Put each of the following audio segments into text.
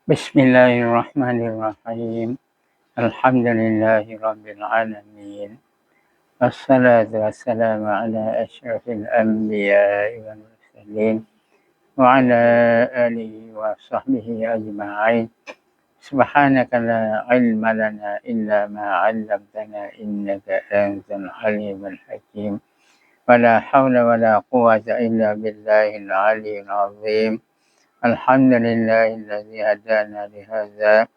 بسم الله الرحمن الرحيم الحمد لله رب العالمين والصلاة والسلام على أشرف الأنبياء والمرسلين وعلى آله وصحبه أجمعين سبحانك لا علم لنا إلا ما علمتنا إنك أنت العليم الحكيم ولا حول ولا قوة إلا بالله العلي العظيم الحمد لله الذي هدانا لهذا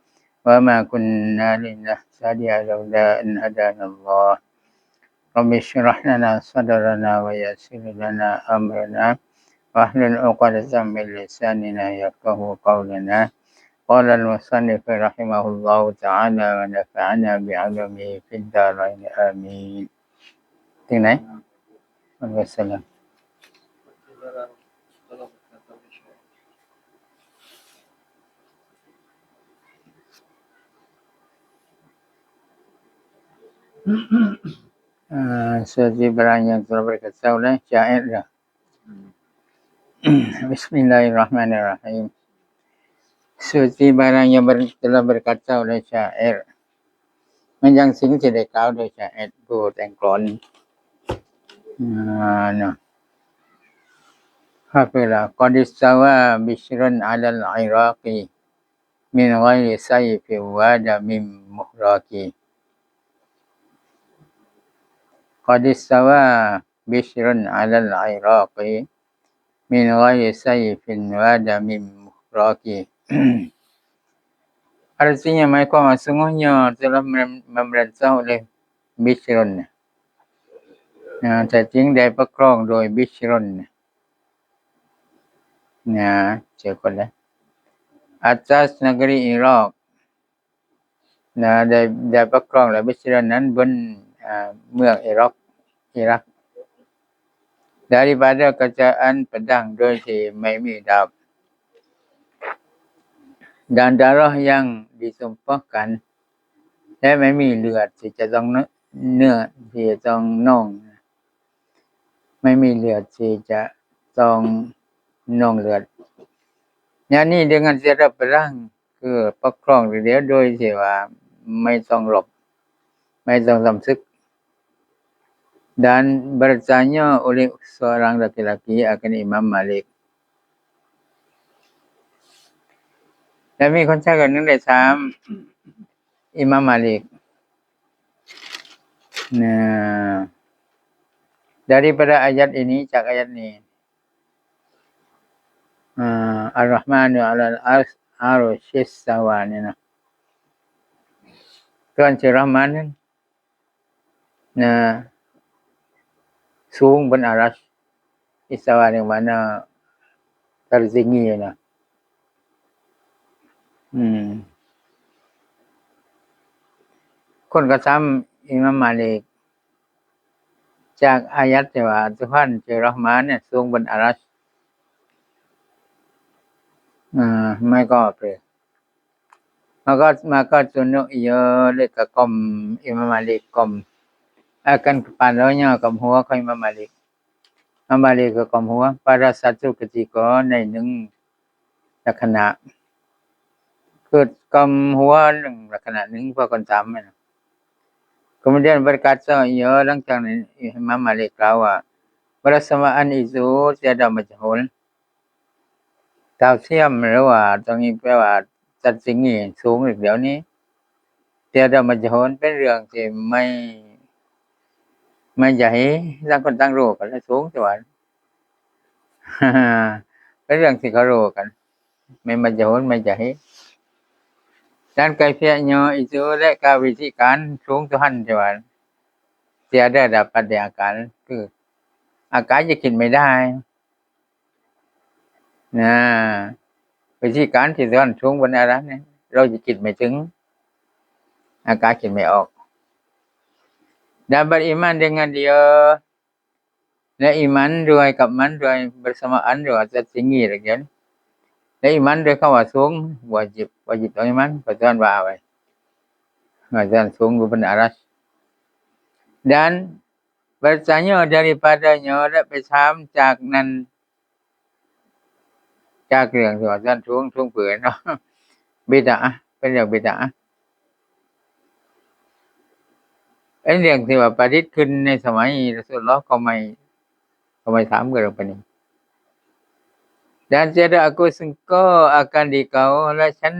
وما كنا لنهتدي لولا أن هدانا الله رب اشرح لنا صدرنا ويسر لنا أمرنا واحلل عقدة من لساننا يفقهوا قولنا قال المصنف رحمه الله تعالى ونفعنا بعلمه في الدارين آمين ถึงไหนอัสสลามseperti barang yang telah berkata oleh syair dah. Bismillahirrahmanirrahim. Seperti barang yang telah berkata oleh syair มันยังสิ่งที่ได้กล่าวโดยชาอิรผู้แต่งกลอนนะHafila qad istawa bishrun 'ala al-'iraqi min ghairi sayfin wa damin muhraqi qad istawa bishrun 'ala al-'iraqi min ghairi sayfin wa damin muhraqi Artinya mereka sungguhnya telah memerintah oleh Bishrun. Tapiได้ปกครองโดย Bishrun ชื่อคนละ atas negeri Iraq ได้ปกครองและ Bishrun นั้นบนเมืองIraq daripada kerajaan pedang โดยที่ไม่มีดาบdan darah yang ditumpahkan และไม่มีเลือดที่จะต้องเนื้อที่จะต้องน่องไม่มีเลือดที่จะต้องน่องเลือดอย่างนี้ dengan tiada perang คือปกครองเดียวโดยที่ว่าไม่ต้องรบไม่ต้องทำศึก dan bertanya oleh seorang laki-laki akan Imam Malikและมีคนชายคนหนึ่งได้ถามอิหม่ามมาลิกdaripada ayat ini จากอายะห์นี้Ar-Rahmanu 'alal arsy istawa นี่นะTuhanชื่อรอห์มานนั้นสูงบนอารัช istawa นี่makna tertinggi นะคนก็ถามอิหม่ามมาลิกจากอายัดที่ว่า Tuhan ชื่อรอห์มานเนี่ยสูงบนอารัชmereka apa maka tunduk ia lekakom Imam Malik kom akan kepadanya kom huwa ke Imam Malik Imam Malik ke kom huwa pada satu ketika ในหนึ่งลักษณะคือkom huwa หนึ่งลักษณะหนึ่งพวกคนถามนะKemudian berkata ia langkang Imam Malik kata bersamaan itu tiada majhul ดาวเทียมหรือว่าตรงนี้แปลว่าจัดสิ่งนี้สูงอีกเดี๋ยวนี้tiada majhul เป็นเรื่องที่ไม่ใหญ่ต่างคนต่างรู้กันและสูงแต่ว่าเป็นเรื่องที่เขารู้กันไม่majhul ไม่ใหญ่dan kaifiatnya itu และกวิธีการสูง Tuhan ที่ว่า tiada dapat diakal คืออากาศจะคิดไม่ได้วิธีการที่ Tuhan สูงบนอารัชเนี่ยเราจะคิดไม่ถึงอากาศคิดไม่ออก dan beriman dengan dia และ iman ด้วยกับมันด้วย bersamaan ด้วย tinggi อะไรอย่างนี้และอิมันด้วยคำว่าสูงวาญิบต้องอิมันเพราะ Tuhan ว่าไว้ว่า Tuhan สูงบนอารัช dan bertanya daripadanya และไปถามจากนั้นจากเรื่องที่ว่า Tuhan สูงเปื่อยเนาะ บิดาอะห์เป็นเรื่องบิดาอะห์ไอ้เรื่องที่ว่าประดิษฐ์ขึ้นในสมัยรอซูลุลลอฮ์ก็ไม่ถามกันหรอกปานนี้ Dan tiada aku sangka akan dikauและฉัน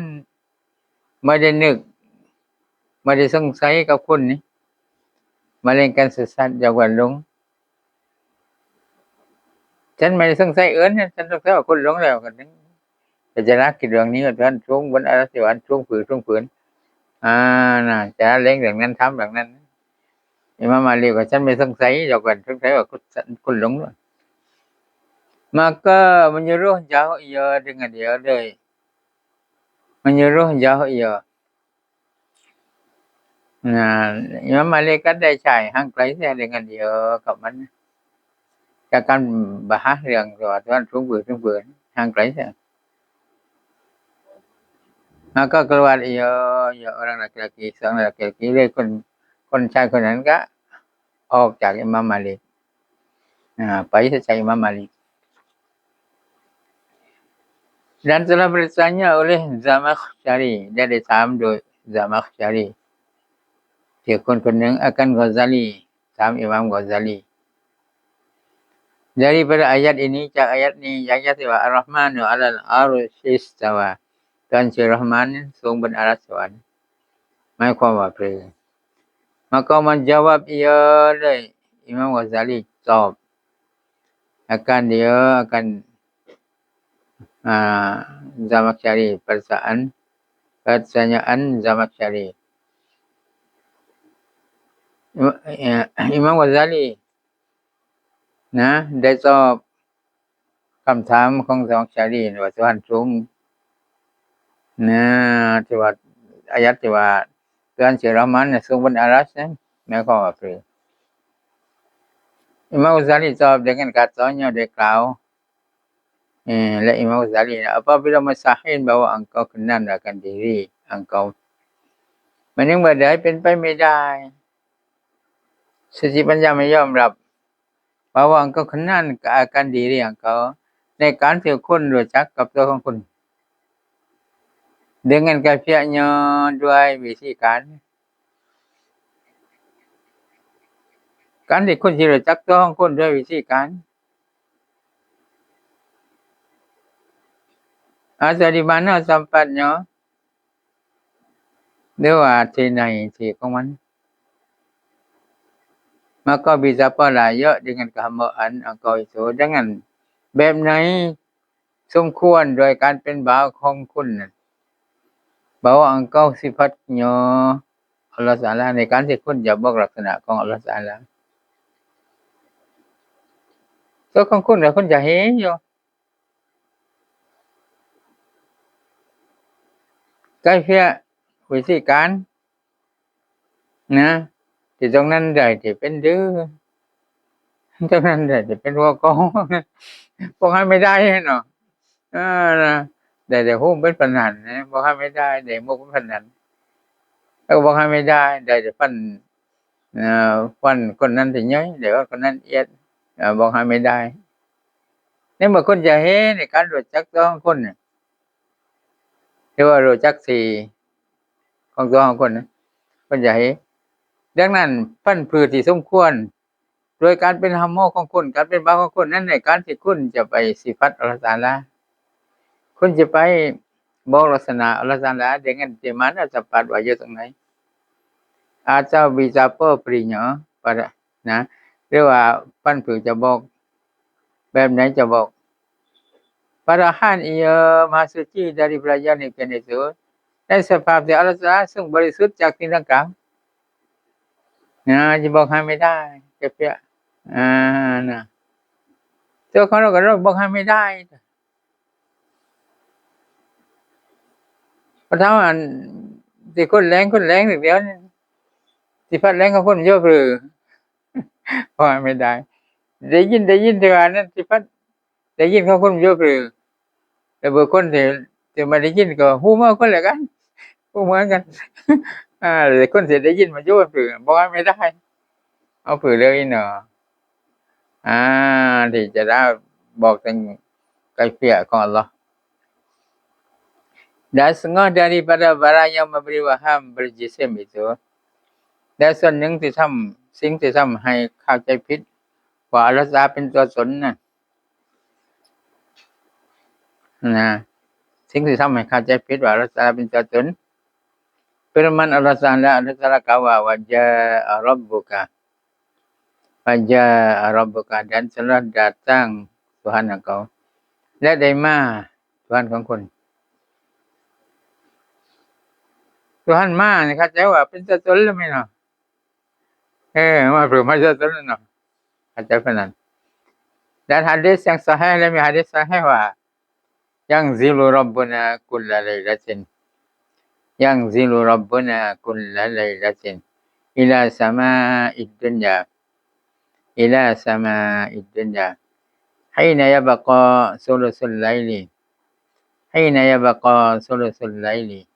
ไม่ได้นึกไม่ได้สงสัยกับคุณนี่ melainkan sesat jawabanหลง ฉันไม่ได้สงสัยอื่นนะฉันสงสัยว่าคุณหลงแล้วก็นึงแต่จะรักคิดเรื่องนี้ก็ท่านทรงบนอรสวรรค์ทรงฝืนน่ะจะเล่งเรื่องนั้นทำเรื่องนั้นอิหม่ามมาลีกว่าฉันไม่สงสัยjawabanสงสัยว่าคุณหลงด้วย maka menyuruh jauh ia dengan dia deh menyuruh jauh ia nah Imam Malik kan ได้ใช้ห่างไกลเสียdengan dia กับมันจากการbahas เรื่องว่าท่านทรงฝืนห่างไกลเสีย maka keluar ia orang laki-laki seorang laki-laki เลยคนชายคนนั้นก็ออกจากอิหม่ามมาลิกไปใช้อิหม่ามมาลิก dan telah bertanya oleh Zamakhsyari ได้ถามโดย Zamakhsyari ที่คนหนึ่ง akan Ghazali ถามอิหม่าม Ghazali daripada ayat ini จากayatนี้ayatที่ว่า Ar-Rahmanu 'alal 'arsy istawa ท่านชื่อ Rahman ทรงบนอารัสสวรรค์หมายความว่าเพล maka menjawab ia เลย Imam Ghazali ตอบ akan dia akan Zamakhsyari pertanyaan Zamakhsyari Imam Ghazali นะได้ตอบคำถามของ Zamakhsyari ว่าท่านทรงนะที่ว่าอายัดที่ว่าท่านชื่อ Rahman ทรงบนอารัชนะหมายความว่าเพล Imam Ghazali ตอบdengan katanya dia klauและ Imam Ghazali apabila mustahil bahwa engkau kenal akan diri engkau มันยังบ่ได้เป็นไปไม่ได้สติปัญญาไม่ยอมรับ bahwa engkau kenal akan diri engkau ในการที่คุณรู้จักกับตัวของคุณ dengan kaifiatnya ด้วยวิธีการที่คุณสิรู้จักตัวของคุณด้วยวิธีการ atau di mana tempatnya หรือว่าที่ไหนที่ของมัน maka bisa pula ya dengan kehambaan engkau itu dengan แบบไหนสมควรโดยการเป็นบ่าวของคุณน่ะ bahwa engkau sifatnya Allah Taala ในการที่คุณจะบอกลักษณะของ Allah Taala ตัวของคุณน่ะคุณจะเห็นอยู่ kaifiat วิธีการนะที่ตรงนั้นได้ที่เป็นดื้อตรงนั้นได้ที่เป็นหัวโกงบอกให้ไม่ได้เนาะนะได้แต่ฮู้เป็นปานนั้นนะบอกให้ไม่ได้ได้มุกเป็นปานนั้นแล้วบอกให้ไม่ได้ได้แต่ฟันคนนั้นที่ย้อยเดี๋ยวคนนั้นเอียดบอกให้ไม่ได้ในเมื่อคนจะเห็นในการรู้จักตัวของคนน่ะที่ว่ารู้จักสีของตัวของคนน่ะคนจะเห็นดังนั้นพันธุ์พืชที่สมควรโดยการเป็นฮัมโมของคุณการเป็นบ่าวของคุณนั้นในการที่คุณจะไปสิฟัตอัลเลาะห์ตะอาลาคุณจะไปบอกลักษณะอัลเลาะห์ตะอาลา dengan di mana tempat wajah ตรงไหน atau bisa berinya pada นะหรือว่าพันธุ์พืชจะบอกแบบไหนจะบอก Padahal ia Maha Suci dari belajar demikian itu dan sebabที่อัลเลาะห์ตะอาลาซึ่งบริสุทธิ์จากสิ่งต่างๆจะบอกให้ไม่ได้แค่เพียงนะตัวของเราก็เราบอกให้ไม่ได้เพราะถ้าว่าที่คนแรงอย่างเดียวนี่สิฟัดแรงของคนเยอะหรือบอกให้ไม่ได้ได้ยินที่ว่านั้นสิฟัดได้ยินของคนเยอะหรือแต่บางคนที่ไม่ได้ยินก็ฮู้มาคนละกันฮู้เหมือนกันแต่คนที่ได้ยินมันเยอะหรือบอกให้ไม่ได้เอาฝือเลยเนาะที่จะได้บอกถึงไกลเฟียของอัลเลาะห์ dan setengah daripada barang yang memberi waham berjisim itu danส่วนหนึ่งที่ทำสิ่งที่ทำให้เข้าใจผิดว่าอัลเลาะห์ตะอาลาเป็นตัวตนนะสิ่งที่ทำให้เข้าใจผิดว่าอัลเลาะห์ตะอาลาเป็นตัวตนfirman Allah Taala kawa wajaa rabbuka dan telah datang Tuhan engkau และได้มา Tuhan ของคน Tuhan มานี่เข้าใจว่าเป็นตัวตนแล้วมั้ยเนาะมาเพื่อมาตัวตนเนาะเข้าใจปานนั้น dan hadis yang sahih และมี hadis sahih ว่า yanzilu rabbuna kulla lailatin yanzilu rabbuna kulla lailatin ila sama'id dunya hina yabqa sulusul laili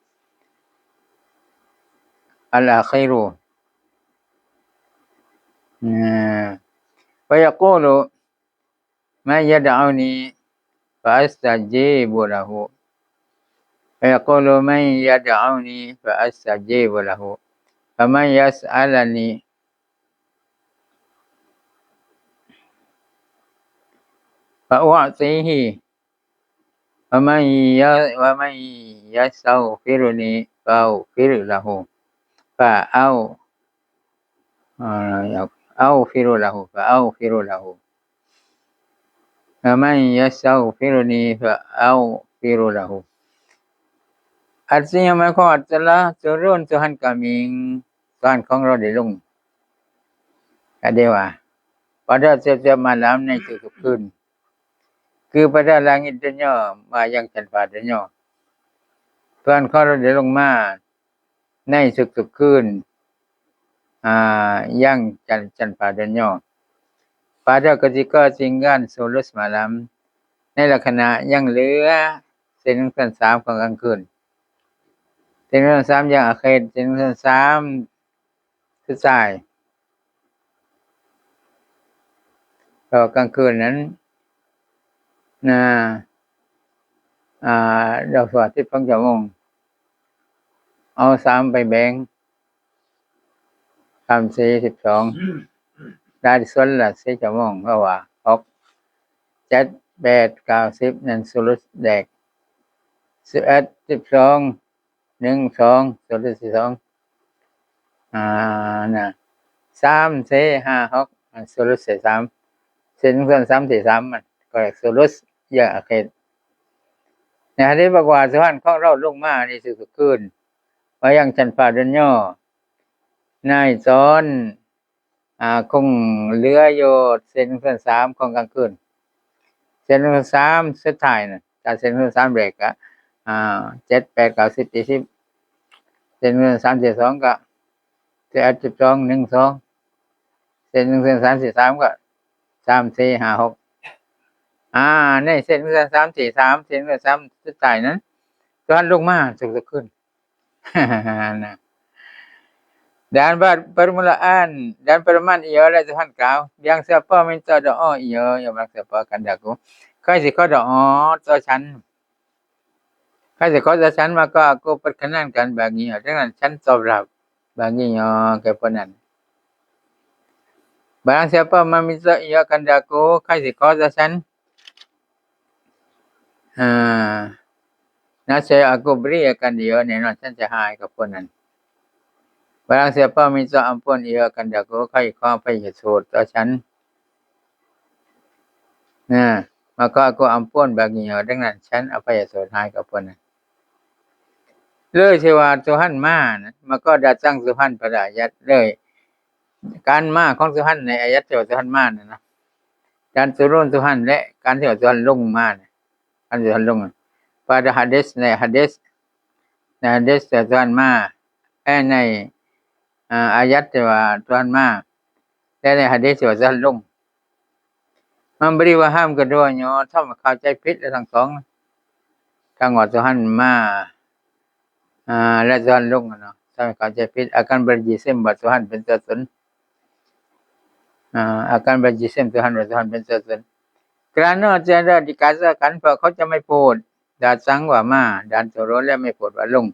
al-akhiru wa yaqulu man yad'uni fa astajibu lahu ويقول من يدعوني فأستجيب له فمن يسألني فأعطيه ومن يستغفرني فأغفر له ومن يستغفرني فأغفر له Artinya maka telah turun Tuhan kami Tuhanของเราได้ลงAdewa pada setiap malam ในทุกๆคืนคือ pada langit dunia มายังชั้นฟ้าdunia Tuhan ของเราได้ลงมาในทุกๆคืนยังชั้นฟ้าdunia pada ketika tinggal 10 malam ในลักษณะยังเหลือเส้นที่3ของกลางคืนเส้นที่3อย่างอาคารเส้นที่3สุดท้ายตอนกลางคืนนั้นดอกสวดที่12ชั่วโมงเอา3ไปแบ่ง3 4 12ได้ส่วนละ4ชั่วโมงเพราะว่า6 7 8 9 10นั้นสุรุษแดก11 12 1 2สุรุษที่23 4 5 6สุรุษที่3เส้น3ที่3มันก็สุรุษอย่างอาคารในหะดีษบอกว่าสวรรค์ของเราลงมาในทุกๆคืนมายังชั้นฟ้าดุนยาในตอนคงเหลืออยู่เส้นที่3ของกลางคืนเส้นที่3สุดท้ายน่ะถ้าเส้นที่3แรกก็7 8 9 10 20เส้นที่3ที่2ก็11 12 1 2เส้นที่3ที่3ก็3 4 5 6ในเส้นที่3ที่3เส้นที่3สุดท้ายนั้นตอนลงมาทุกๆคืนนะdan permulaan dan firman ialah Tuhan kau yang siapa minta doa ia yang siapa kandaku kai jika doa toฉัน kai jika toฉัน maka aku perkenankan baginya denganฉันตอบรับ baginya kepada barang siapa meminta ia kandaku kai jika toฉัน nasya aku beri akan dia แน่นอนฉันจะให้กับคนนั้น Barang siapa minta ampun ia akan daku kai kau apa Yesusต่อฉัน maka aku ampun baginya dengan ฉันอภัยโทษให้กับคนนั้นเลยที่ว่า Tuhan มานะ maka datang Tuhan pada ayat เลยการมาของ Tuhan ในอายะห์ที่ว่า Tuhan มานั่นนะการturun Tuhan และการที่ว่า Tuhan ลงมานะการที่ Tuhan ลง pada hadis ใน hadis ที่ Tuhan มาในayat ที่ว่า Tuhan มาและใน hadis ที่ว่า Tuhan ลง memberi waham keduanya ทำให้เข้าใจผิดทั้งสองทั้งว่า Tuhan มาและ Tuhan ลงเนาะทำให้เข้าใจผิด akan berjisim ว่า Tuhan เป็นตัวตนakan berjisim Tuhan ว่า Tuhan เป็นตัวตน kerana tiada dikatakan เพราะเขาจะไม่พูด datang wa ma dan turunและไม่พูดว่าลง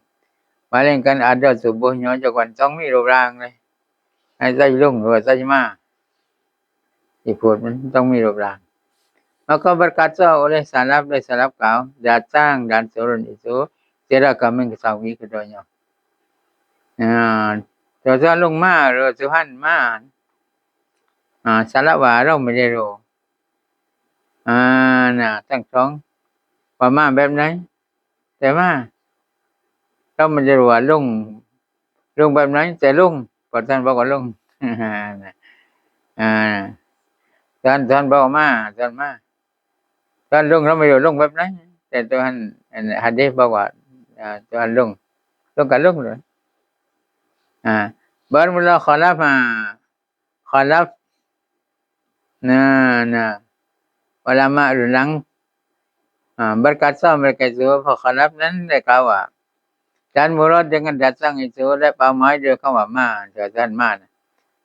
Melainkan ada tubuhnya jugaต้องมีรูปร่างเลยให้ใส่ลงหรือว่าใส่มาที่พูดมันต้องมีรูปร่าง Maka berkata oleh salaf dari salaf kau datang dan turun itu tidak kami ketahui keduanya. Tuhan ลงมาหรือ Tuhan มาsalaf ว่าเราไม่ได้รู้ทั้งสองว่ามาแบบไหนแต่ว่าเราไม่ได้รู้ว่าลงแบบไหนแต่ลงพอท่านบอกว่าลงท่านบอกว่ามาท่านมาท่านลงเราไม่รู้ลงแบบไหนแต่ท่านหะดีษบอกว่าท่านลงกันลงเลยbermula khalaf ulama ulang berkata mereka itu khalaf นั้นได้กล่าวว่า dan murad dengan datang ituและเป้าหมายโดยคำว่ามาท่านมา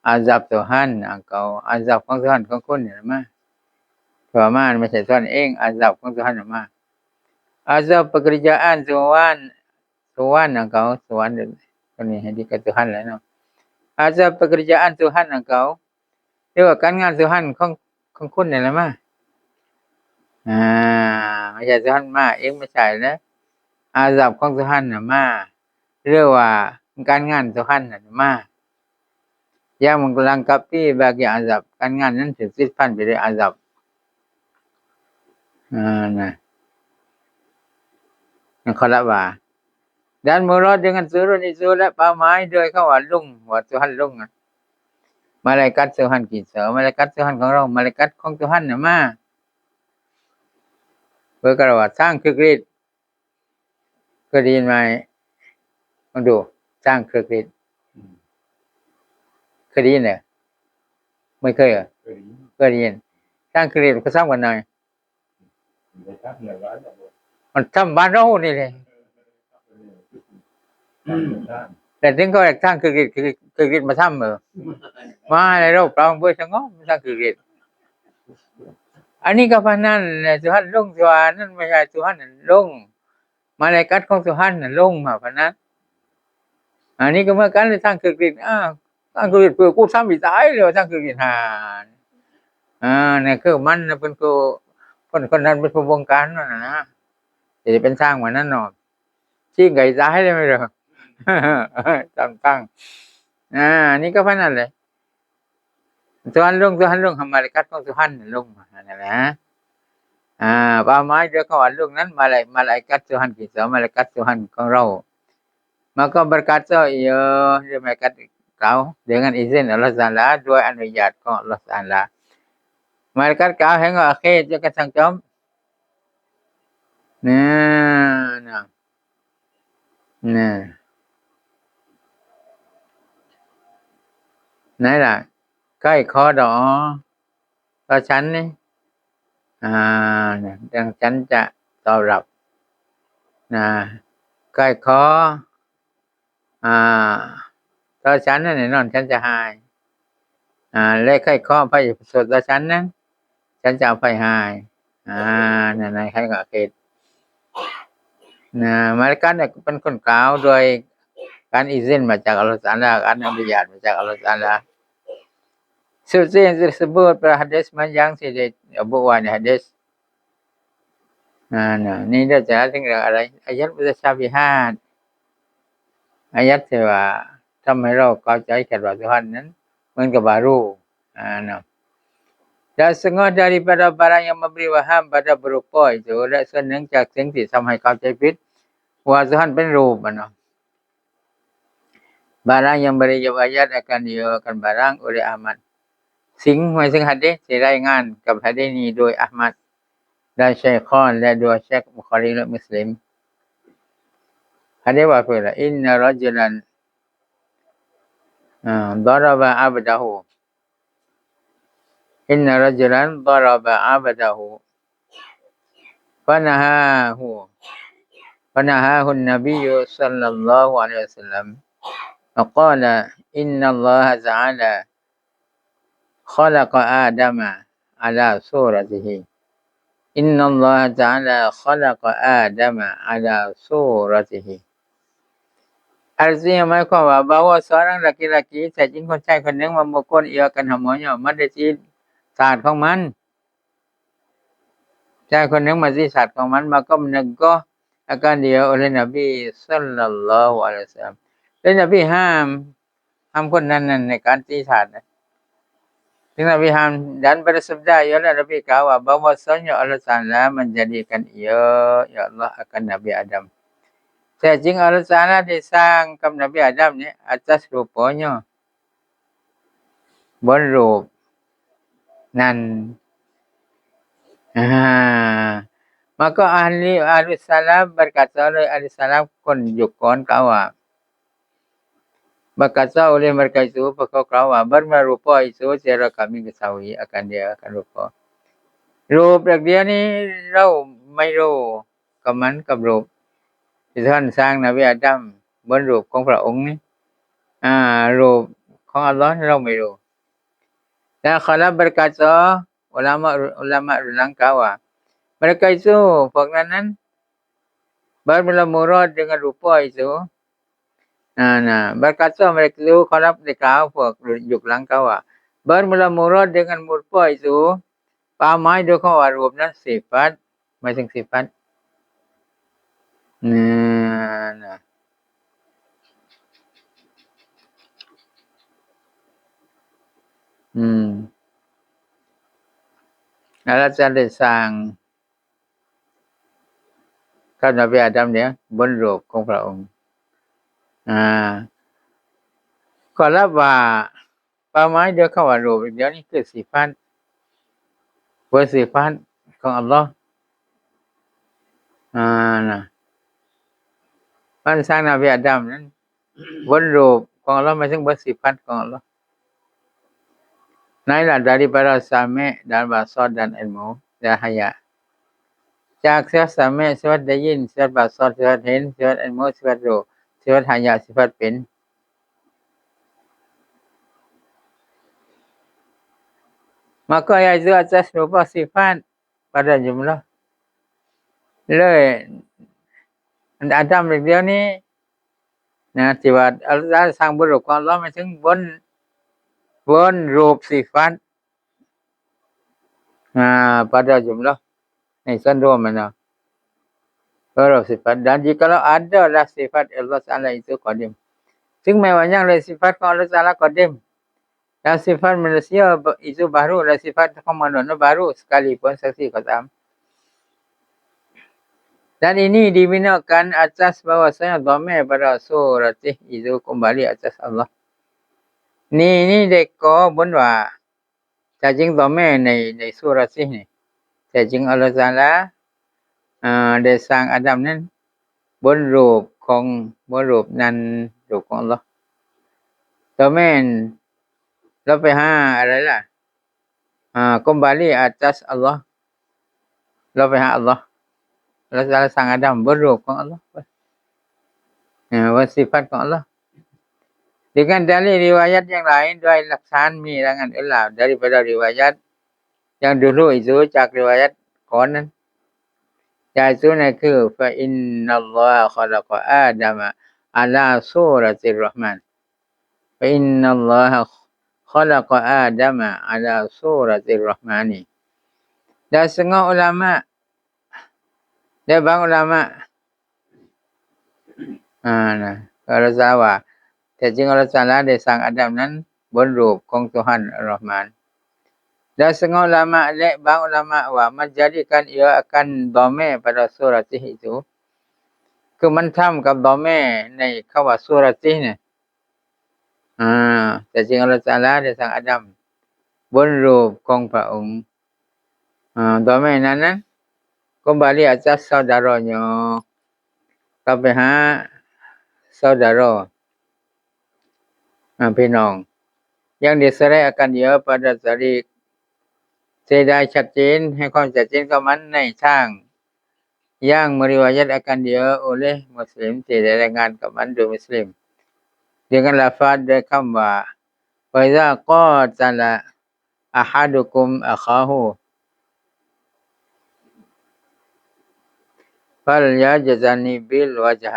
azab Tuhan engkau azab ของ Tuhan ของคุณนี่มาเพราะมาไม่ใช่ Tuhan เอง azab ของ Tuhan มา azab pekerjaan Tuhan engkau Tuhan ตรงนี้ให้ดีกับ Tuhan แล้วเนาะ azab pekerjaan Tuhan engkau เรียกว่าการงาน Tuhan ของคุณนี่แหละมาไม่ใช่ Tuhan มาเองไม่ใช่นะ azab ของ Tuhan น่ะมาเรียกว่าการงาน Tuhan น่ะมา yang melengkapi bagi azab การงานนั้นถึงสิ้นพันไปด้วย azab นั่นเขาละว่า dan murad dengan turun itu และเป้าหมายโดยคำว่าลงว่า Tuhan ลงmalaikat Tuhan kita malaikat Tuhan ของเรา malaikat ของ Tuhan น่ะมาเพื่อกล่าวว่าสร้างเครื่องฤทธิ์เคยได้ยินไหมลองดูสร้างเครื่องฤทธิ์เคยได้ยินเหรอไม่เคยเหรอเคยได้ยินสร้างเครื่องฤทธิ์ก็สร้างวันไหนมันทำบ้านเรานี่เลยแต่ถึงก็อยากสร้างเครื่องฤทธิ์มาทำมาอะไรเราเปล่าเบื่อชะง้อสร้างเครื่องฤทธิ์อันนี้ก็พนันTuhan ลงTuhan นั่นไม่ใช่Tuhan ลงmalaikat ของ Tuhan น่ะลงมาพนันอันนี้ก็เหมือนกันเลยสร้างเครื่องฤทธิ์สร้างเครื่องฤทธิ์เพื่อกูทำอีตายเลยสร้างเครื่องฤทธิ์เนี่ยคือมันเป็นกูคนนั้นเป็นผู้บงการนั่นนะจะเป็นสร้างเหมือนนั้นเนาะชี้ไก่ตายเลยไม่หรอตั้งนี่ก็พนันเลยTuhan ลงทำmalaikat ของ Tuhan ลงมานั่นแหละเป้าหมายโดยคำว่าลงนั้นmalaikat Tuhan kita malaikat Tuhan ของเราmaka berkata ia malaikat kau dengan izin Allah Taala ด้วยอนุญาตของ Allah Taala malaikat kau hingga akhir juga sangcomไหนล่ะใกล้คอดอต่อฉันนี่ดังฉันจะตอบรับใกล้คอต่อฉันนั่นแน่นอนฉันจะหายและใกล้คอพระสดต่อฉันนั้นฉันจะเอาไปหายนั่นใครก็เกิดmalaikat เนี่ยเป็นคนกล่าวโดยการizin มาจากอัลเลาะห์ตะอาลาการอนุญาตมาจากอัลเลาะห์ตะอาลาseperti yang tersebut pada hadis yang sudah dibawakan hadisนี่เราจะถึงอะไรอายัดมุตชาบิฮาตอายัดที่ว่าทำให้เราเข้าใจแก่ว่า Tuhan นั้นเหมือนกับbaru dan setengah daripada barang yang memberi waham pada berupa itu และส่วนหนึ่งจากสิ่งที่ทำให้เข้าใจผิดว่า Tuhan เป็นรูปbarang yang beri ayat akan diakan barang oleh Ahmad สิ่งซึ่งหะดีษที่รายงานกับหะดีษนี้โดยอะห์มัดและชัยคอนและโดยเชคบุคอรีและมุสลิมหะดีษว่าคืออินนะรอจุลันضرب عبده إن رجلا ضرب عبده فنهاه النبي صلى الله عليه وسلم فقال إن الله تعالى خلق آدم على صورته อินนัลลอฮะตะอาลาคอลักอาดัมอะลาซูเราะติฮิArtinya หมายความว่า bahawa seorang laki-laki แท้จริงคนชายคนหนึ่งมันบ่ควรเอื้อกันหาหมอยมันได้สิศาสตร์ของมันชายคนหนึ่งมาสิศาสตร์ของมันก็menegur akan dia oleh Nabi sallallahu alaihi wasallam และนบีห้ามคนนั้นในการตีศาสตร์ถึงนบีห้ามdan bersabda ialah Nabi kata bahwasanya Allah Taala menjadikan ia ya Allah akan Nabi Adamแท้จริงอัลเลาะห์ตะอาลาได้สร้างกับนบีอาดัมนี่ atas rupanya บนรูปนั้นmaka ahli salaf berkata oleh ahli salaf คนยุคก่อนกล่าวว่า berkata oleh mereka itu bahwa berrupa itu secara kami ketahui akan dia akan rupa รูปแบบเดียวนี้เราไม่รู้กับมันกับรูปที่ท่านสร้างนบีอาดัมบนรูปของพระองค์นี้รูปของอัลเลาะห์เราไม่รู้ Dan khalaf berkata ulama ulang kata mereka itu pokoknya bermula murad dengan rupa itu berkata mereka itu khalaf dikau pok yuk lang kata bermula murad dengan rupa itu ความหมายโดยคำว่ารูปนั้นสิฟัตหมายถึงสิฟัตAllah Taala สร้างกับนบีอาดัมเนี่ยบนรูปของพระองค์ก็รับว่าความหมายโดยคำว่ารูปเดี๋ยวนี้คือสิฟัตบนสิฟัตของอัลเลาะห์มันสร้างนบีอาดัมนั้นบนรูปของอัลเลาะห์หมายถึงบนสิฟัตของอัลเลาะห์Naila daripada sami' dan basar dan ilmu dan haya จากสifat sami' sifat ได้ยิน sifat basar สifat เห็น sifat ilmu สifat รู้ sifat haya สifat เป็น maka yaitu atas rupa sifat pada jumlah เลยอาดัมเดียวนี้ที่ว่าอัลเลาะห์สร้างบนรูปของอัลเลาะห์หมายถึงบนรูปsifat pada jumlah ni sendiri manaรูปsifat dan jikalau adalah sifat Allah Taala itu qadim ซึ่งแม้ว่าอย่างไรsifat ของ Allah Taala qadim dan sifat manusia itu baru dan sifat ของมนุษย์ baru sekalipun saksiก็ตาม dan ini dibinakan atas bahwasanya dhamir pada suratih itu kembali atas Allah นี่ได้ก่อบนว่าแต่จริงdhamirในสุราตินี่แต่จริงอัลเลาะห์ตะอาลาได้สร้างอาดัมนั้นบนรูปนั้นรูปของอัลเลาะห์dhamir เราไปหาอะไรล่ะkembali atas Allah เราไปหาอัลเลาะห์อัลเลาะห์ตะอาลาสร้างอาดัมบนรูปของอัลเลาะห์บนสิฟัตของอัลเลาะห์ Dengan dalil riwayat yang lainด้วยหลักฐานมีรายงานอื่นแล้ว daripada riwayat yang dulu itu จาก riwayat ก่อนนั้น yaitu นั่นคือ fa innallaha khalaqa adama ala suratir rahman fa innallaha khalaqa adama ala suratir rahmani dan setengah ulama dan bang ulama kalau salahแต่จริงอัลเลาะห์ตะอาลาได้สร้างอาดัมนั้นบนรูปของตุฮันอัลรอห์มาน dan setengah ulama และบางอุลามะว่า menjadikan ia akan dhamir pada suratih itu คือมันทำกับ dhamir ในคำว่า suratih เนี่ยแต่จริงอัลเลาะห์ตะอาลาได้สร้างอาดัมบนรูปของพระองค์dhamir นั้น kembali atas saudaranya กลับไปหา saudaraพี่น้องyang diserahkan dia pada tarik เสียดายชัดเจนให้ความชัดเจนกับมันในทางyang meriwayat akan dia oleh muslim ที่ได้รายงานกับมันโดยมุสลิม dengan lafaz ด้วยคำว่า wa idza qatala ahadukum akhahu فَلْيَجْتَنِبِ الْوَجْهَ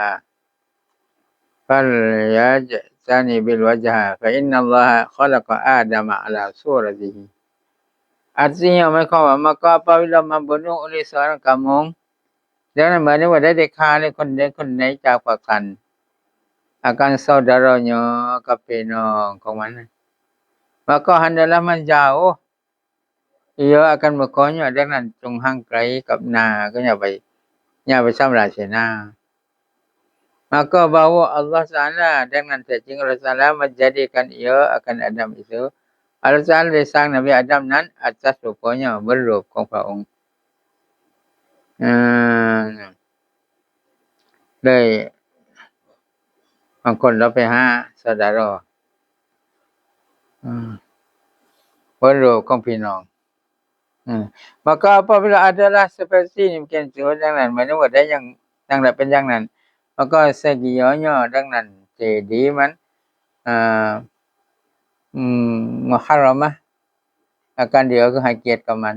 فَلْيَجْتَنِبِ الْوَجْهَ فَإِنَّ اللَّهَ خَلَقَ آدَمَ عَلَى صُورَتِهِ Artinya mereka maka apabila membunuh oleh seorang kamu jangan maknanyaว่าได้ฆ่าเลยคนใดคนไหนจากพวกกัน akan saudaranya ke pinangของมัน maka hendaklah menjauh ia akan berkonyol dengan jung hangไกล กับนา ก็อย่าไปทำลายเสียนา maka bahwa Allah Taala dengan sejing Allah Taala menjadikan ia akan Adam itu Allah Taala ได้สร้างนบีอาดัมนั้น atas rupanya บนรูปของพระองค์เลยบางคนเราไปหาสดารบนรูปของพี่น้องmaka apabila adalah seperti ini mungkin jangan maknanyaว่าได้อย่างนั้นเป็นอย่างนั้น maka sedianya dengan jadi man muharramah akan diaก็ให้เกียรติกับมัน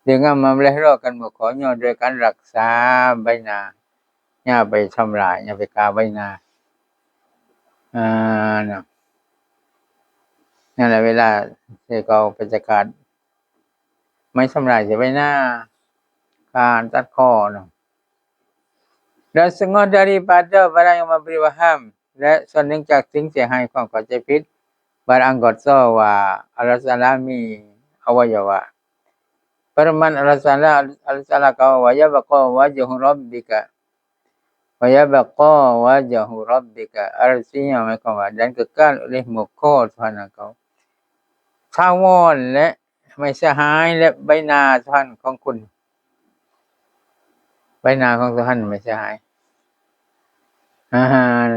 dengan memeliharakan mukanya โดยการรักษาใบหน้าอย่าไปทำลายอย่าไปกาใบหน้านั่นแหละเวลาที่เขาไปจัดการไม่ทำลายใบหน้าการตัดคอเนาะ dan setengah daripada barang yang memberi waham และส่วนหนึ่งจากสิ่งที่ให้ความเข้าใจผิด barang anggota ว่าอัลเลาะห์ตะอาลามีอวัยวะ firman Allah Taala kau wa yabqa wajhu rabbika wa yabqa wajhu rabbika artinya mereka dan kekal oleh muka Tuhan engkau ถาวรและไม่เสียหายและใบหน้าท่านของคุณใบหน้าของท่านไม่เสียหาย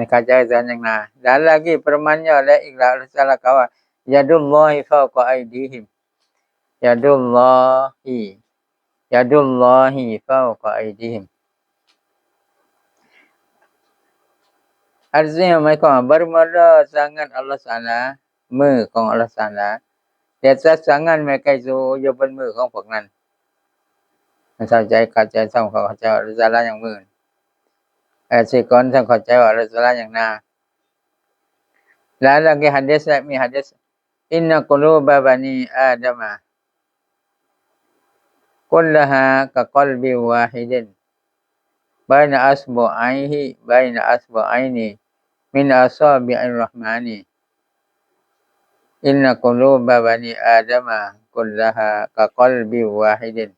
เข้าใจกันอย่างน่ะ dan lagi firman-Nya และอีกแล้ว Allah Taala กล่าวว่า yadullahi fawqa aydihim yadullahi fawqa aydihim artinya mereka bermula tangan Allah Taala มือของ Allah Taala แต่tangan mereka itu อยู่บนมือของพวกนั้นเข้าใจต้องเข้าใจ Allah Taala อย่างมือสิก่อนต้องเข้าใจว่า Allah Taala อย่างหน้า แล้วlagi hadis มี hadis inna quluba bani adama kullaha ka qalbi wahidin baina asbu'aini min asabi'ir rahmani inna quluba bani adama kullaha ka qalbi wahidin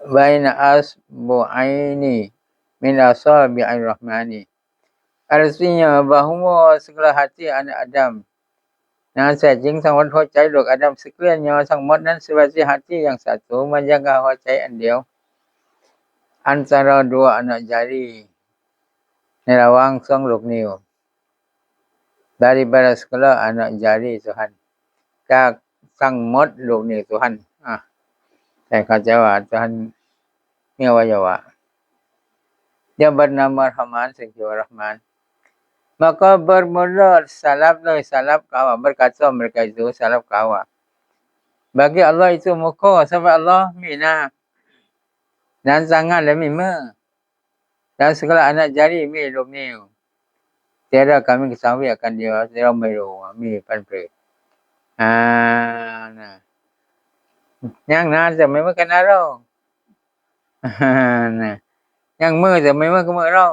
baina asbu'aini min asabi'ir rahmani artinya bahawa segala hati anak Adam นะแท้จริงทั้งหมดหัวใจลูกอาดัมsekaliannya ทั้งหมดนั้น seperti hati yang satu menjaga หัวใจอันเดียว antara dua anak jari ในระหว่าง2ลูกนิ้ว daripada segala anak jari Tuhan จากทั้งหมดลูกนิ้ว Tuhan แต่เข้าใจว่า Tuhan มีอวัยวะ dia bernama Rahman ซึ่งชื่อว่า Rahman maka bermula salaf kawa berkata mereka itu salaf kawa bagi Allah itu muka sebab Allah mina dan tangan dan mima dan segala anak jari mi lub niu tiada kami ketahui akan dia tidak melu mi panpre nah yang naจะไม่มากันนะเราnah yangมือจะไม่มากันมือเรา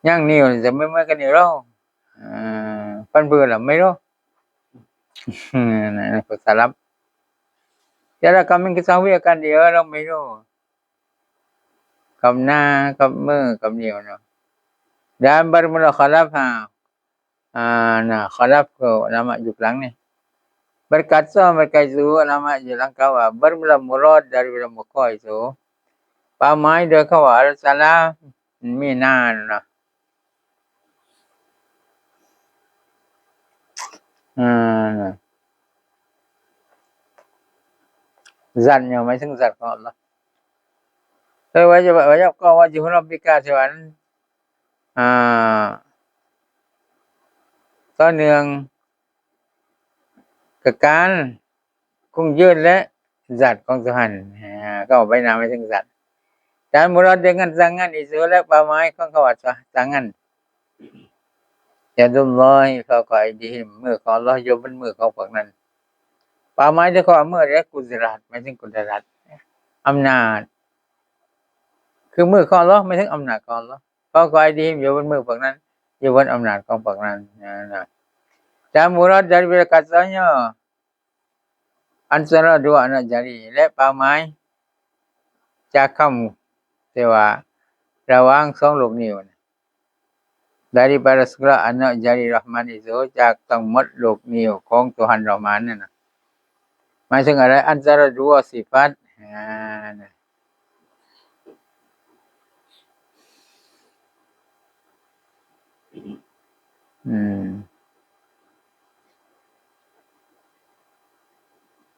yang niuจะไม่มากันนิ้วเราpanpre là mấy đó nah salaf tiada kami ketahui akan diaเราไม่รู้ กับหน้ากับมือกับนิ้วเนาะ dan bermula khalaf khalaf ke ulama belakang ni berkata mereka itu ulama belakang kawa bermula murad daripada muka itu pamai dia kawa Allah Taala minan zatnya หมายถึง zat ของ Allah wajib wajib rabbika ที่ว่าต่อเนื่องกับการคงยืนและ สัตว์ของสุหันก็เอาไปนามไปถึงสัตว์dan murad dengan tangan itulah pamaiของเขาว่าtangan Yadullah fawqa aydihim มือของอัลเลาะห์อยู่บนมือของพวกนั้นปาหมายถึงว่ามือและกุดรัตหมายถึงกุดรัตอำนาจคือมือของอัลเลาะห์หมายถึงอำนาจของอัลเลาะห์ฟาวqa aydihim อยู่บนมือพวกนั้นอยู่บนอำนาจของพวกนั้นนะdan murad dari katanya antara dua anak jari และปาหมายจากคำที่ว่าระหว่าง2ลูกนิ้วdaripada segala anak jari Rahman itu จากทั้งหมดลูกนิ้วของ Tuhan Rahman นั่นน่ะหมายถึงอะไร antara dua sifat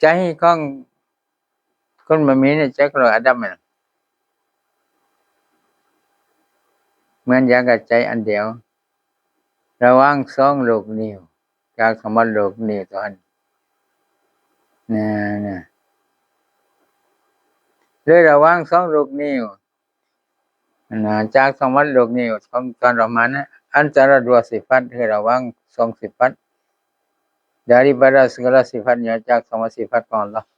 ใจของคนบ่มีนี่ใจของอาดัมน่ะเหมือนอย่างกับใจอันเดียวระหว่าง2ลูกนิ้วจากทั้งหมดลูกนิ้วตัวนั้นนะหรือระหว่าง2ลูกนิ้วจากทั้งหมดลูกนิ้วของตอนประมาณนั้น antara dua sifat คือระหว่าง2 sifat daripada segala sifatnya จาก2 sifat ของอัลเลาะห์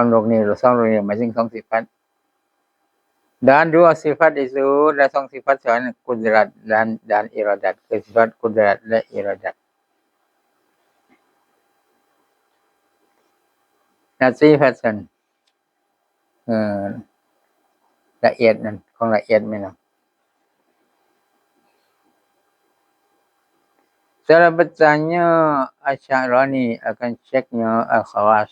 2ลูกนิ้วหมายถึง2 sifat dan dua sifat itu dan 2 sifat soalnya kudrat dan iradat sifat kudrat และ iradat sifatan ละเอียดนั่นของละเอียดมั้ยเนาะCara bertanya Asy'arani akan ceknya al-khawas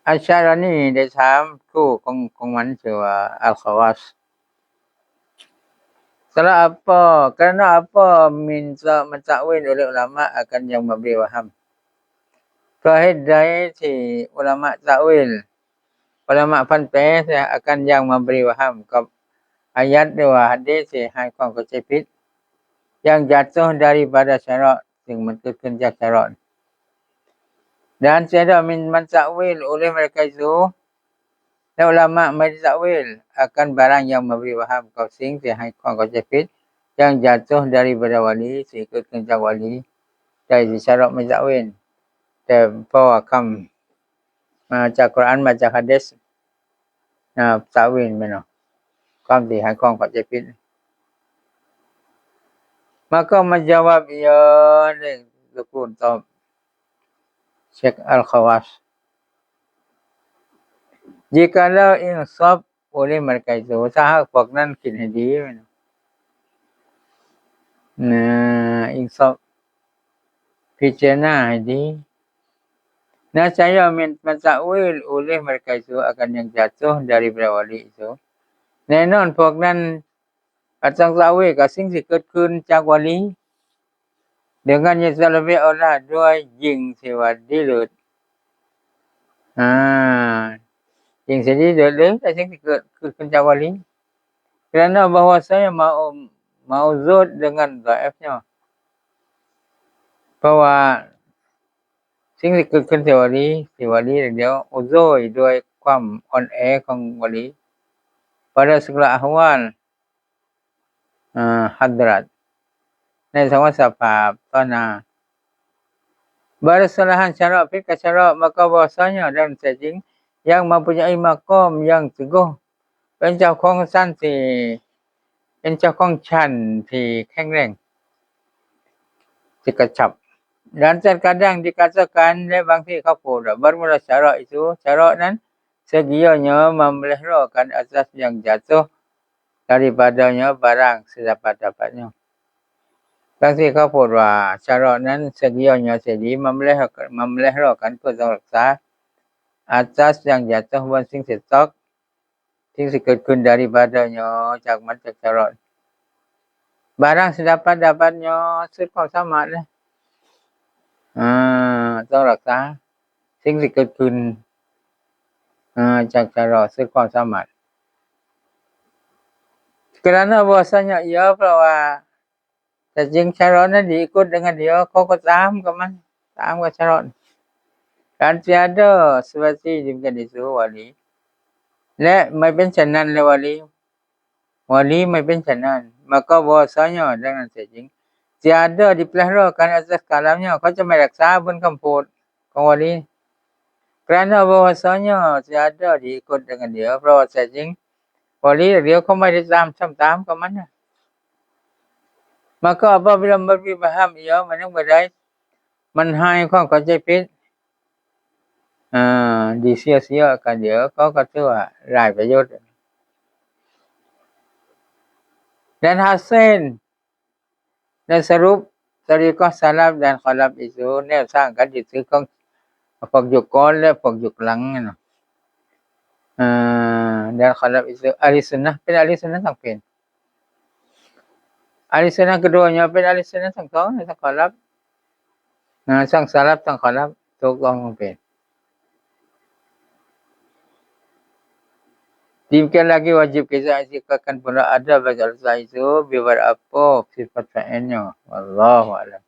Asy'arani ได้ถามคู่ของมันชื่อว่า al-khawas Salah apa kerana apa minta mentakwil oleh ulama akan yang memberi waham Fahidai ที่อุลามะตะวิลอุลามะพันแปรakan yang memberi waham กับอายะห์หรือว่าหะดีษที่ให้ความเข้าใจผิดyang jatuh daripada syarak ซึ่งมันเกิดขึ้นจากสyarak dan tiada mentakwil oleh mereka itu dan ulama mentakwil akan barang yang memberi waham กับสิ่งที่ให้ความเข้าใจผิด yang jatuh daripada wali ที่เกิดขึ้นจากวาลีได้ที่สyarak mentakwil แต่เพราะว่าคำมาจากกุรอานมาจากหะดีษตะวิลแม่นเนาะความที่ให้ความเข้าใจผิดmaka menjawab ya Zukun tawab Syekh Al-Khawas jikalau insaf oleh mereka itu usahaพวกนั้นคิดให้ดีinsaf พิจารณาให้ดีsaya mentakwil oleh mereka itu akan yang jatuh dari wali itu แน่นอนพวกนั้นอาจารย์ตะวิลกับสิ่งที่เกิดขึ้นจากวาลี dengan yang lebih Allah ด้วยยิ่งที่ว่าดีเลิศยิ่งที่ดีเลิศเลยแต่สิ่งที่เกิดขึ้นจากวาลี kerana bahwasanya mauzud dengan dhaifnya เพราะว่าสิ่งที่เกิดขึ้นที่วาลีเดียวอุซุยด้วยความอ่อนแอของวาลี pada segala ahwal hadrat ในสภาพตอนหน้า bersalahan syarak fit ke syarak maka bahasanya dan sejing yang mempunyai maqam yang teguh เป็นเจ้าของชั้นที่เป็นเจ้าของชั้นที่แข็งแรงที่กระชับ dan terkadang dikatakan และบางที่เขาพูดว่า bermula syarak itu syarak นั้น segianya memeliharakan asas yang jatuh daripadanya barang sedapat-dapatnya บางที่เขาพูดว่าชาระนั้นเสียเสียดีมันไม่ได้รอกันเพื่อต้องรักษาอาจารย์yang jatuh บนสิ่งที่ตกสิ่งที่เกิดขึ้น daripadanya จากมันจากชาระ barang sedapat-dapatnya สุดความสามารถเลยต้องรักษาสิ่งที่เกิดขึ้นจากชาระสุดความสามารถ kerana bahasanya ia เพราะว่าแต่จริงชาระนั้นดีกุดdengan dia เขาก็ตามกับมันตามกับชาระ การ tiada seperti demikian itu wali และไม่เป็นเช่นนั้นเลยwali ไม่เป็นเช่นนั้น maka bahwasanya dengan sejing tiada dipeliharakan atas kalamnya เขาจะไม่รักษาบนคำพูดของวลี kerana bahwasanya tiada diikut dengan dia เพราะว่าแท้จริงwali dia เขาไม่ได้ตามกับมัน maka apabila memberi paham ia yang badai มันให้ความเข้าใจผิดdisia-siakan dia เขาก็ถือว่าไร้ประโยชน์ dan hasil dan syarup tariqah salaf dan khalaf itu แนวทางการยึดถือของพวกยุคก่อนและพวกยุคหลังนั่นdan khalaf itu ahli sunnah เป็น ahli sunnah ทั้งเป็น ahli sunnah keduanya เป็น ahli sunnah ทั้งสองทั้ง khalaf ทั้ง salaf ทั้ง khalaf ถูกต้องเป็น demikian lagi wajib kita ikutkan pula ada bagi al itu biar apa sifat fa'ilnya wallahu a'lam